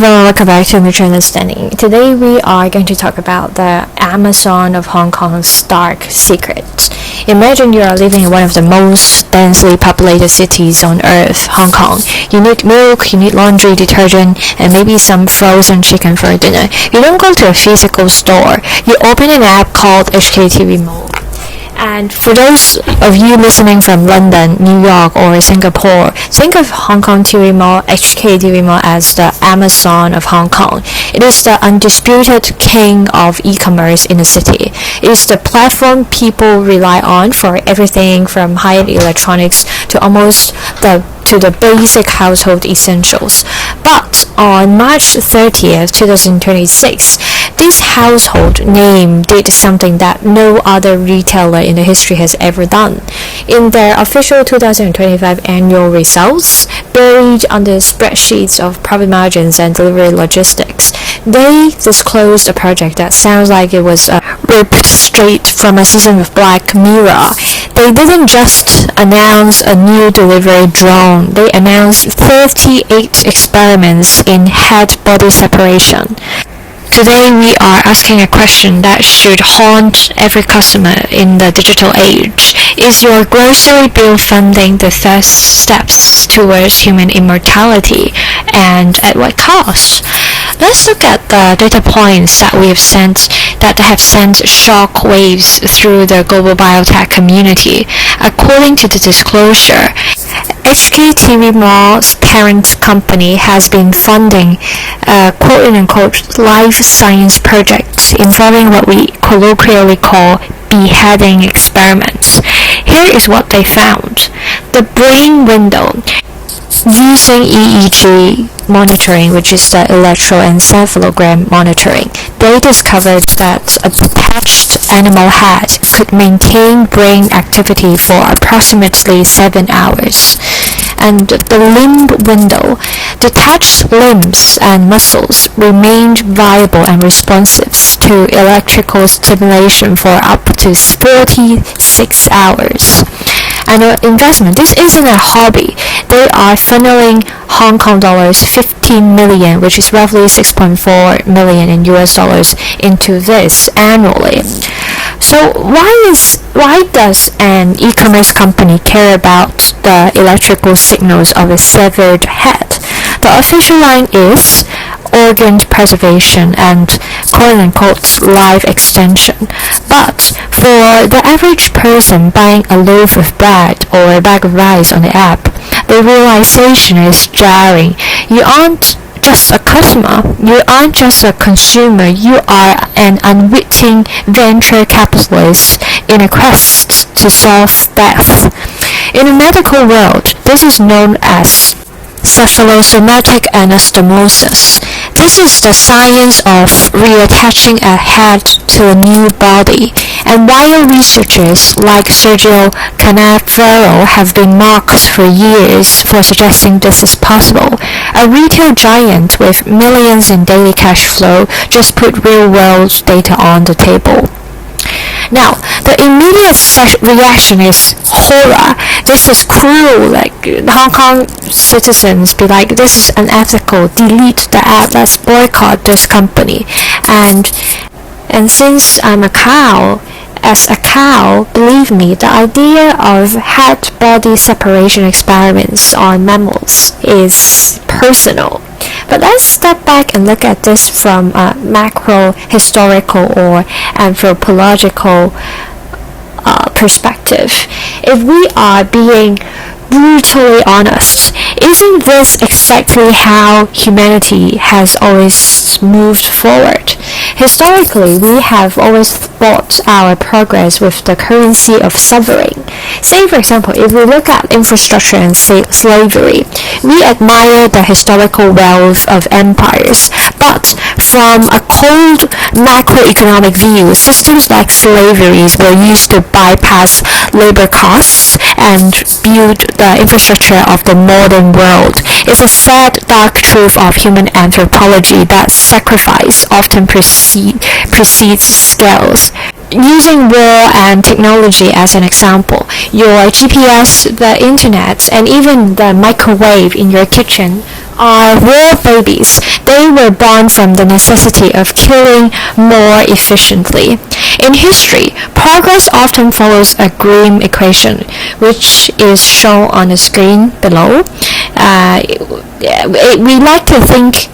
everyone, welcome back to Mutual Understanding. Today we are going to talk about the Amazon of Hong Kong's dark secrets. Imagine you are living in one of the most densely populated cities on earth, Hong Kong. You need milk, you need laundry detergent, and maybe some frozen chicken for dinner. You don't go to a physical store. You open an app called HKTV Mall. And for those of you listening from London, New York, or Singapore, think of Hong Kong TV Mall, HK TV Mall, as the Amazon of Hong Kong. It is the undisputed king of e-commerce in the city. It is the platform people rely on for everything from high-end electronics to the basic household essentials. But on March 30th, 2026, this household name did something that no other retailer in the history has ever done. In their official 2025 annual results, buried under spreadsheets of profit margins and delivery logistics, they disclosed a project that sounds like it was ripped straight from a season of Black Mirror. They didn't just announce a new delivery drone, they announced 38 experiments in head-body separation. Today we are asking a question that should haunt every customer in the digital age. Is your grocery bill funding the first steps towards human immortality, and at what cost? Let's look at the data points that have sent shock waves through the global biotech community. According to the disclosure, HKTV Mall's parent company has been funding a quote-unquote life science project involving what we colloquially call beheading experiments. Here is what they found. The brain window. Using EEG monitoring, which is the electroencephalogram monitoring, they discovered that a detached animal head could maintain brain activity for approximately 7 hours. And the limb window, detached limbs and muscles remained viable and responsive to electrical stimulation for up to 46 hours. And investment, this isn't a hobby. They are funneling Hong Kong dollars 15 million, which is roughly 6.4 million in US dollars, into this annually. So why does an e-commerce company care about the electrical signals of a severed head? The official line is organ preservation and quote-unquote life extension. But for the average person buying a loaf of bread or a bag of rice on the app, the realization is jarring. You aren't just a customer, you aren't just a consumer, you are an unwitting venture capitalist in a quest to solve death. In the medical world, this is known as cephalosomatic anastomosis. This is the science of reattaching a head to a new body, and while researchers like Sergio Canavero have been mocked for years for suggesting this is possible, a retail giant with millions in daily cash flow just put real-world data on the table. Now, the immediate reaction is horror. This is cruel. Like Hong Kong citizens be like, this is unethical. Delete the app. Let's boycott this company. And since I'm a cow, believe me, the idea of head-body separation experiments on mammals is personal. But let's step back and look at this from a macro, historical, or anthropological perspective. If we are being brutally honest, isn't this exactly how humanity has always moved forward? Historically, we have always bought our progress with the currency of suffering. Say, for example, if we look at infrastructure and slavery, we admire the historical wealth of empires, but from a cold macroeconomic view, systems like slavery were used to bypass labor costs and build the infrastructure of the modern world. It's a sad, dark truth of human anthropology that sacrifice often precedes skills. using war and technology as an example, your GPS, the internet, and even the microwave in your kitchen are war babies. They were born from the necessity of killing more efficiently. In history, progress often follows a grim equation, which is shown on the screen below. We like to think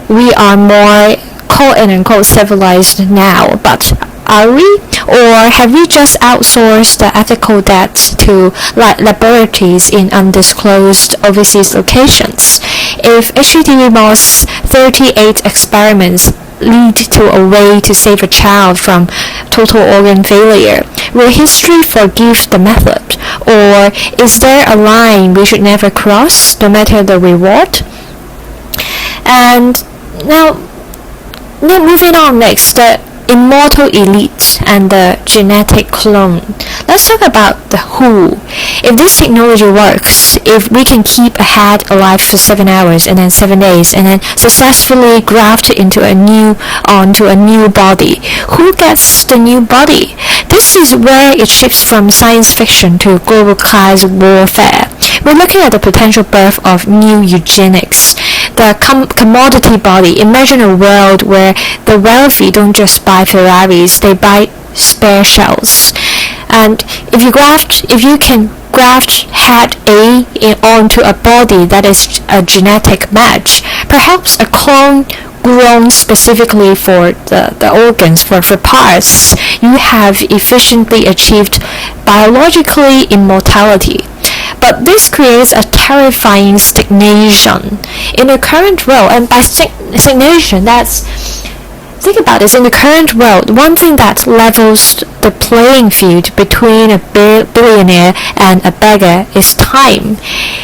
we are more quote-unquote civilized now, but are we? Or have we just outsourced the ethical debt to laboratories in undisclosed overseas locations? If H.G. Moss's 38 experiments lead to a way to save a child from total organ failure, will history forgive the method? Or is there a line we should never cross, no matter the reward? And now moving on next, the immortal elite and the genetic clone. Let's talk about the who. If this technology works, if we can keep a head alive for 7 hours and then 7 days and then successfully graft onto a new body, who gets the new body? This is where it shifts from science fiction to global class warfare. We're looking at the potential birth of new eugenics. The commodity body. Imagine a world where the wealthy don't just buy Ferraris, they buy spare shells. And if you can graft head A onto a body that is a genetic match, perhaps a clone grown specifically for the organs, for parts, you have efficiently achieved biologically immortality. But this creates a terrifying stagnation in the current world, and by stagnation, think about this. In the current world, one thing that levels the playing field between a billionaire and a beggar is time.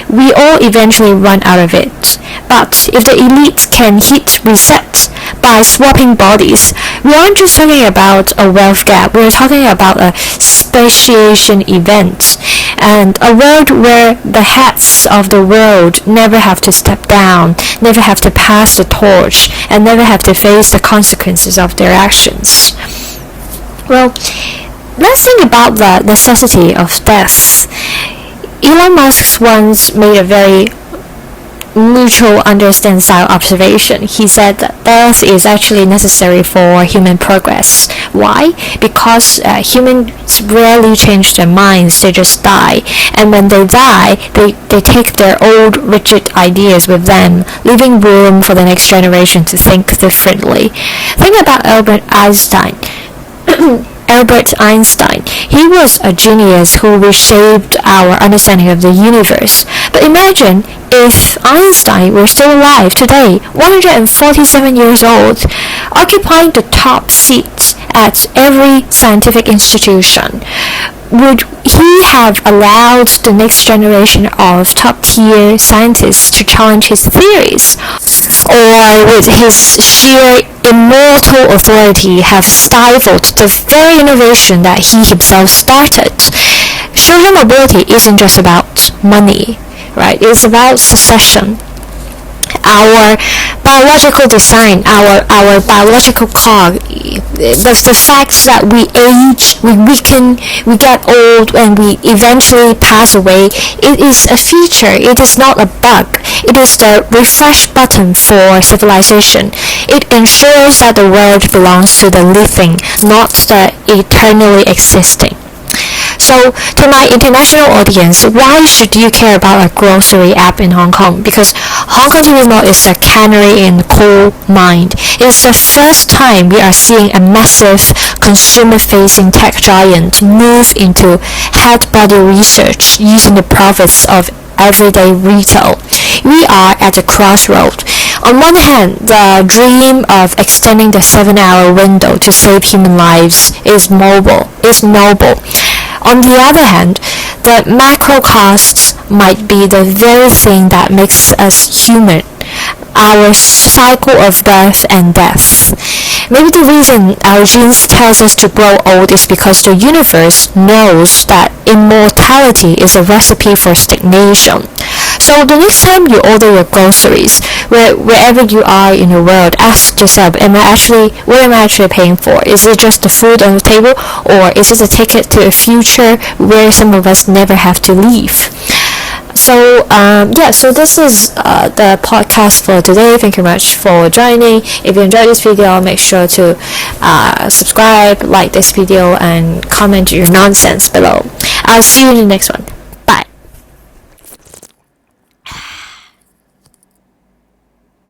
We all eventually run out of it. But if the elite can hit reset by swapping bodies, we aren't just talking about a wealth gap, we're talking about a speciation event, and a world where the heads of the world never have to step down, never have to pass the torch, and never have to face the consequences of their actions. Well, let's think about the necessity of death. Elon Musk once made a very mutual understand style observation. He said that death is actually necessary for human progress. Why? Because humans rarely change their minds, they just die. And when they die, they take their old rigid ideas with them, leaving room for the next generation to think differently. Think about Albert Einstein. Albert Einstein. He was a genius who reshaped our understanding of the universe. But imagine if Einstein were still alive today, 147 years old, occupying the top seat at every scientific institution. Would he have allowed the next generation of top-tier scientists to challenge his theories? Or would his sheer immortal authority have stifled the very innovation that he himself started? Social mobility isn't just about money, right? It's about succession. Our biological design, our biological clock, the fact that we age, we weaken, we get old, and we eventually pass away, it is a feature, it is not a bug. It is the refresh button for civilization. It ensures that the world belongs to the living, not the eternally existing. So, to my international audience, why should you care about a grocery app in Hong Kong? Because Hong Kong TV Mall is a canary in the coal mine. It's the first time we are seeing a massive consumer-facing tech giant move into head-body research using the profits of everyday retail. We are at a crossroad. On one hand, the dream of extending the 7-hour window to save human lives is noble. On the other hand, the macro costs might be the very thing that makes us human, our cycle of birth and death. Maybe the reason our genes tells us to grow old is because the universe knows that immortality is a recipe for stagnation. So the next time you order your groceries, wherever you are in the world, ask yourself, what am I actually paying for? Is it just the food on the table, or is it a ticket to a future where some of us never have to leave? So so this is the podcast for today. Thank you much for joining. If you enjoyed this video, make sure to subscribe, like this video, and comment your nonsense below. I'll see you in the next one.